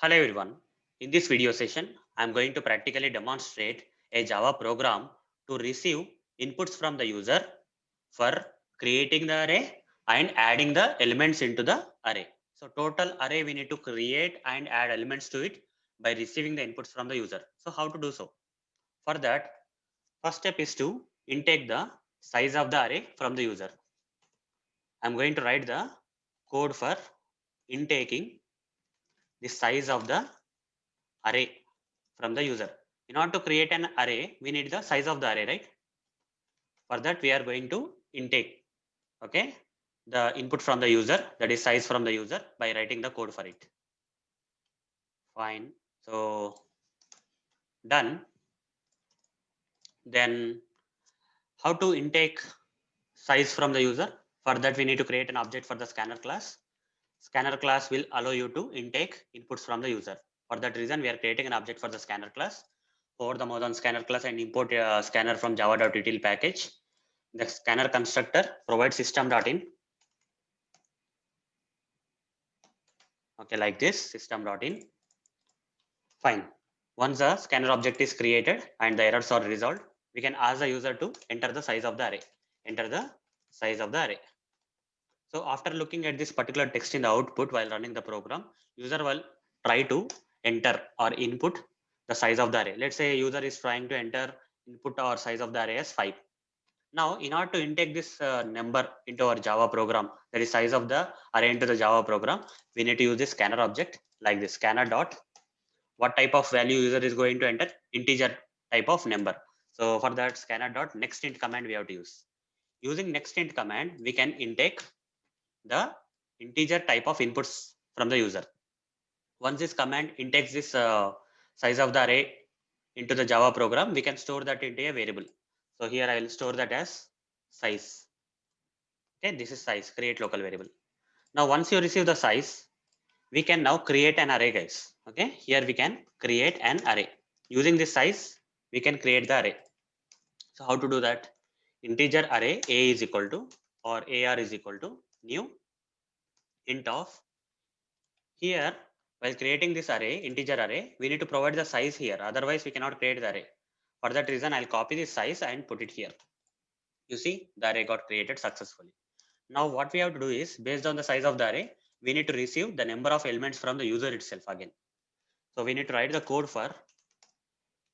Hello everyone. In this video session, I am going to practically demonstrate a Java program to receive inputs from the user for creating the array and adding the elements into the array. So total array we need to create and add elements to it by receiving the inputs from the user. So how to do so? For that, first step is to intake the size of the array from the user. I am going to write the code for intaking the size of the array from the user. In order to create an array, we need the size of the array, right? For that, we are going to intake, okay, the input from the user, that is size from the user, by writing the code for it. Fine. So done. Then how to intake size from the user? For that, we need to create an object for the scanner class. Scanner class will allow you to intake inputs from the user. For that reason, we are creating an object for the scanner class. Over the mode on scanner class and import scanner from java.util package. The scanner constructor provides system.in. Okay, like this, system.in. Fine. Once the scanner object is created and the errors are resolved, we can ask the user to enter the size of the array. Enter the size of the array. So after looking at this particular text in the output while running the program, user will try to enter or input the size of the array. Let's say user is trying to enter input or size of the array as 5. Now, in order to intake this number into our Java program, that is size of the array into the Java program, we need to use this scanner object like this scanner dot. What type of value user is going to enter? Integer type of number. So for that scanner dot next int command we have to use. Using next int command, we can intake the integer type of inputs from the user. Once this command intakes this size of the array into the Java program, we can store that into a variable. So here I will store that as size. Okay, this is size, create local variable. Now, once you receive the size, we can now create an array, guys. Okay, here we can create an array. Using this size, we can create the array. So how to do that? Integer array a is equal to or ar is equal to new int of. Here, while creating this array, integer array, we need to provide the size here. Otherwise, we cannot create the array. For that reason, I'll copy this size and put it here. You see, the array got created successfully. Now what we have to do is, based on the size of the array, we need to receive the number of elements from the user itself again. So we need to write the code for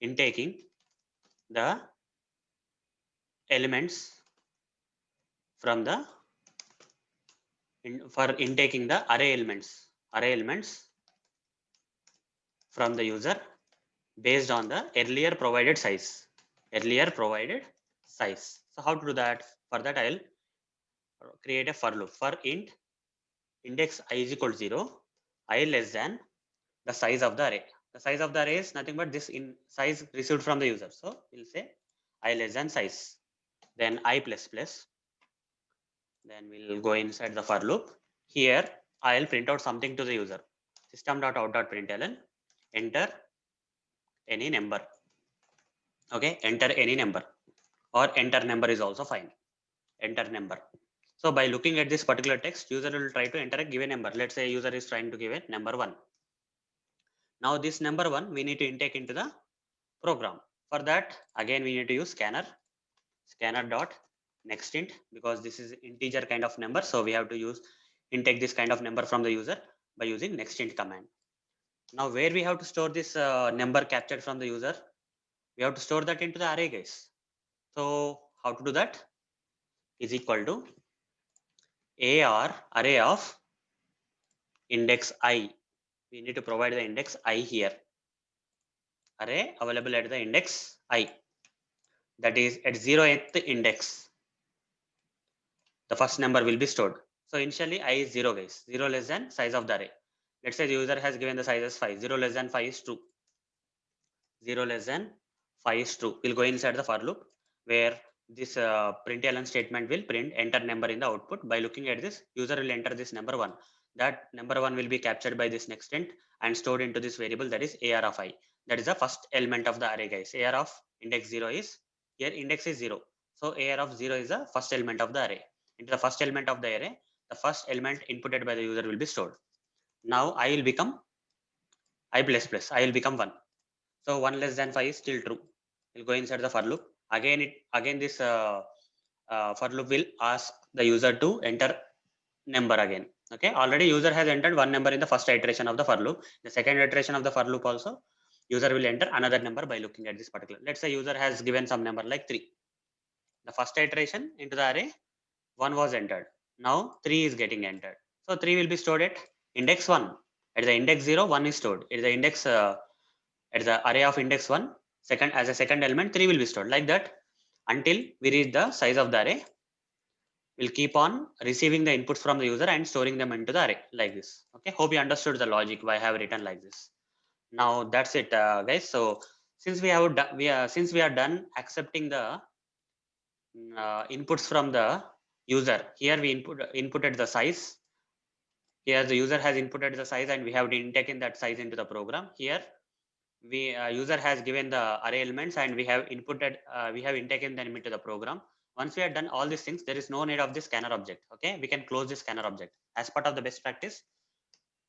intaking the elements from the for intaking the array elements from the user based on the earlier provided size. So how to do that? For that, I'll create a for loop for int index I is equal to 0, I less than the size of the array. The size of the array is nothing but this in size received from the user. So we'll say I less than size. Then I plus plus. Then we'll go inside the for loop. Here I'll print out something to the user. System.out.println. Enter any number. Okay, enter any number. Or enter number is also fine. Enter number. So by looking at this particular text, user will try to enter a given number. Let's say user is trying to give a number 1. Now this number 1 we need to intake into the program. For that, again we need to use scanner dot next int, because this is integer kind of number, so we have to use intake this kind of number from the user by using next int command. Now where we have to store this number captured from the user, we have to store that into the array, guys. So how to do that? Is equal to ar array of index I. We need to provide the index I here. Array available at the index I, that is at 0th index, the first number will be stored. So initially I is 0, guys. 0 less than size of the array. Let's say the user has given the size as 5. 0 less than 5 is true. 0 less than 5 is true. We'll go inside the for loop where this println statement will print enter number in the output. By looking at this, user will enter this number 1. That number 1 will be captured by this next int and stored into this variable, that is ar of I. That is the first element of the array, guys. Ar of index 0 is, here index is 0. So ar of 0 is the first element of the array. Into the first element of the array, the first element inputted by the user will be stored. Now I will become I plus plus, I will become 1. So 1 less than 5 is still true. We'll go inside the for loop. Again this for loop will ask the user to enter number again. Okay, already user has entered one number in the first iteration of the for loop. The second iteration of the for loop also, user will enter another number by looking at this particular. Let's say user has given some number like 3. The first iteration into the array, 1 was entered. Now 3 is getting entered. So 3 will be stored at index 1. At the index 0, 1 is stored. At the index at the array of index 1, second as a second element, 3 will be stored. Like that until we reach the size of the array. We'll keep on receiving the inputs from the user and storing them into the array like this. Okay, hope you understood the logic why I have written like this. Now that's it, guys. So since since we are done accepting the inputs from the user, here we inputted the size. Here the user has inputted the size and we have taken that size into the program. Here we user has given the array elements and we have intaken them into the program. Once we have done all these things, there is no need of this scanner object. Okay, we can close this scanner object. As part of the best practice,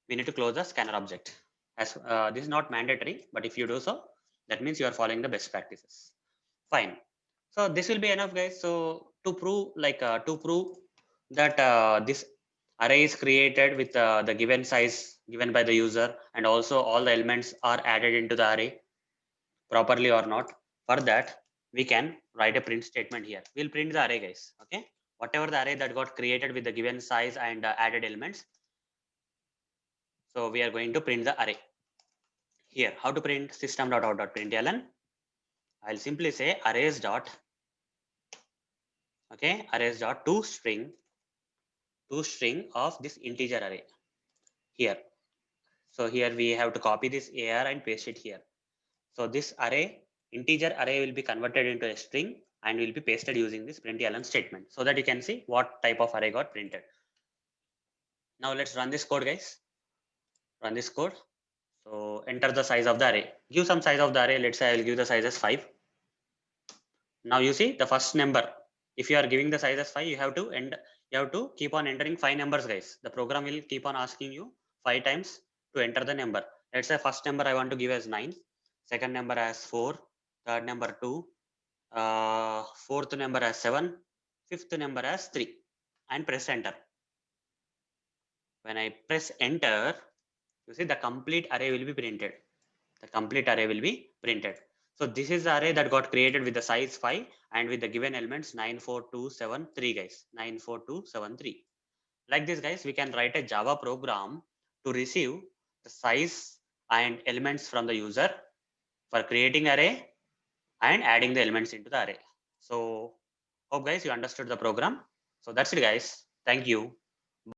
we need to close the scanner object. As this is not mandatory, but if you do so, that means you are following the best practices. Fine. So this will be enough, guys. So to prove that this array is created with the given size given by the user, and also all the elements are added into the array properly or not. For that, we can write a print statement here. We'll print the array, guys. Okay, whatever the array that got created with the given size and added elements. So we are going to print the array here. How to print? System.out.println. I'll simply say arrays dot, okay, arrays dot to string of this integer array here. So here we have to copy this AR and paste it here. So this integer array will be converted into a string and will be pasted using this println statement, so that you can see what type of array got printed. Now let's run this code, guys. Run this code. So enter the size of the array. Give some size of the array. Let's say I will give the size as 5. Now you see the first number. If you are giving the size as 5, you have to keep on entering 5 numbers, guys. The program will keep on asking you 5 times to enter the number. Let's say first number I want to give as 9, second number as 4, third number 2, fourth number as 7, fifth number as 3, and press enter. When I press enter, you see the complete array will be printed. The complete array will be printed. So this is the array that got created with the size 5 and with the given elements 9, 4, 2, 7, 3, guys. 9, 4, 2, 7, 3. Like this, guys, we can write a Java program to receive the size and elements from the user for creating array and adding the elements into the array. So hope, guys, you understood the program. So that's it, guys. Thank you.